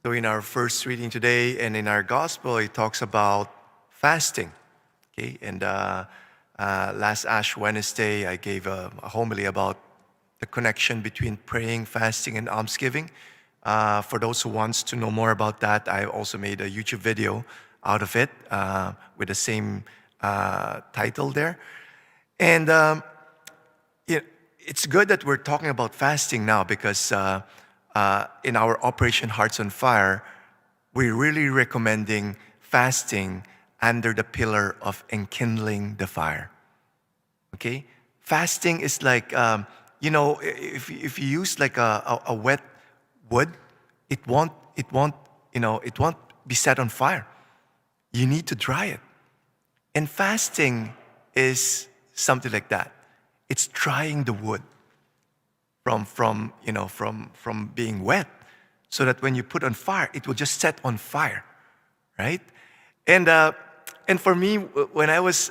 So in our first reading today and in our gospel, it talks about fasting. Okay, and last Ash Wednesday, I gave a homily about the connection between praying, fasting, and almsgiving. For those who wants to know more about that, I also made a YouTube video out of it with the same title there. And it's good that we're talking about fasting now because in our Operation Hearts on Fire, we're really recommending fasting under the pillar of enkindling the fire. Okay? Fasting is like, if you use like a wet wood, it won't be set on fire. You need to dry it. And fasting is something like that. It's drying the wood from being wet, so that when you put on fire, it will just set on fire, right? And for me, when I was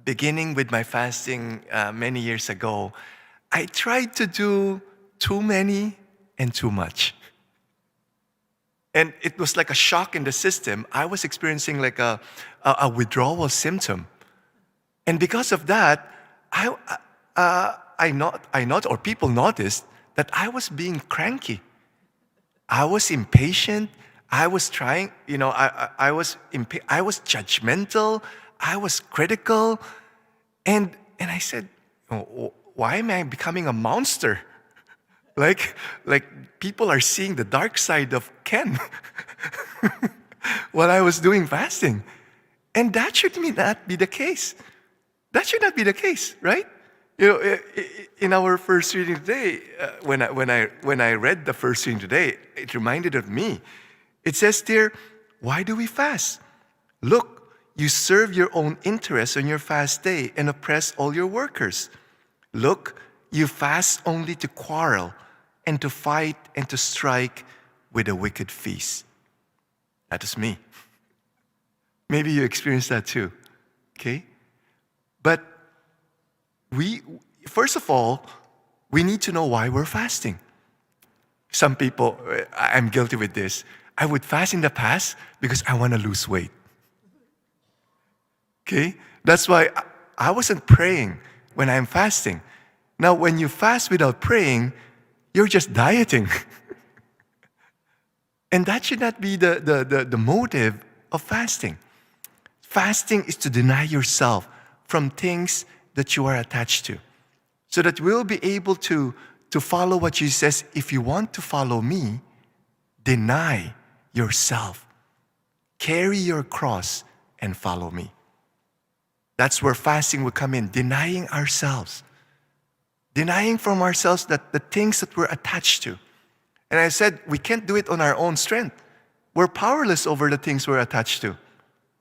beginning with my fasting many years ago, I tried to do too many and too much. And it was like a shock in the system. I was experiencing like a withdrawal symptom. And because of that, or people noticed that I was being cranky. I was impatient. I was trying, I was judgmental. I was critical. And I said, oh, why am I becoming a monster? Like people are seeing the dark side of Ken while I was doing fasting. And that should not be the case. That should not be the case, right? In our first reading today, when I read the first reading today, it reminded of me. It says there, why do we fast? Look, you serve your own interests on your fast day and oppress all your workers. Look, you fast only to quarrel and to fight and to strike with a wicked feast. That is me. Maybe you experienced that too, okay? But first of all, we need to know why we're fasting. Some people, I'm guilty with this. I would fast in the past because I want to lose weight. Okay? That's why I wasn't praying when I'm fasting. Now, when you fast without praying, you're just dieting. And that should not be the motive of fasting. Fasting is to deny yourself from things that you are attached to, so that we'll be able to follow what Jesus says. If you want to follow me, deny yourself. Carry your cross and follow me. That's where fasting will come in, denying ourselves. Denying from ourselves that the things that we're attached to. And I said, we can't do it on our own strength. We're powerless over the things we're attached to.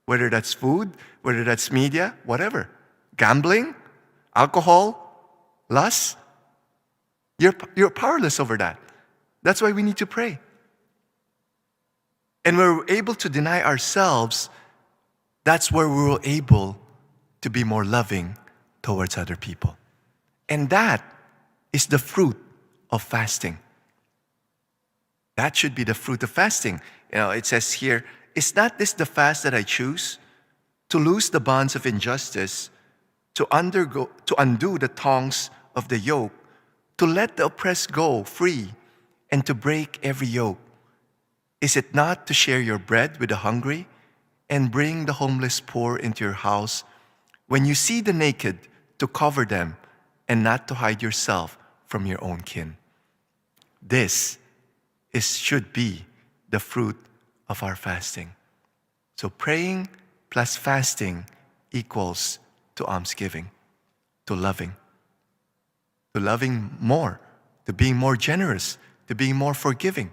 Whether that's food, whether that's media, whatever. Gambling, alcohol, lust. You're powerless over that. That's why we need to pray. And when we're able to deny ourselves, that's where we're able to be more loving towards other people. And that is the fruit of fasting. That should be the fruit of fasting. It says here, is not this the fast that I choose? To loose the bonds of injustice, to undo the thongs of the yoke, to let the oppressed go free, and to break every yoke. Is it not to share your bread with the hungry, and bring the homeless poor into your house? When you see the naked, to cover them, and not to hide yourself from your own kin. This should be the fruit of our fasting. So praying plus fasting equals to almsgiving, to loving more, to being more generous, to being more forgiving.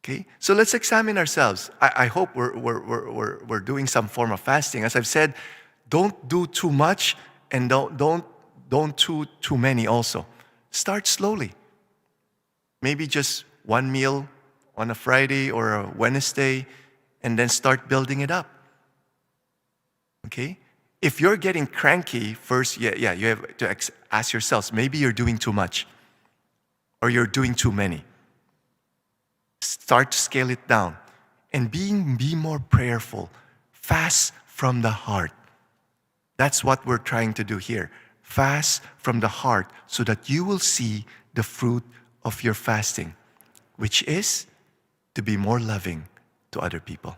Okay, so let's examine ourselves. I hope we're doing some form of fasting. As I've said, don't do too much and don't do too many also. Start slowly. Maybe just one meal on a Friday or a Wednesday, and then start building it up. Okay? If you're getting cranky, first, you have to ask yourselves, maybe you're doing too much or you're doing too many. start to scale it down and be more prayerful. Fast from the heart. That's what we're trying to do here. Fast from the heart so that you will see the fruit of your fasting, which is to be more loving to other people.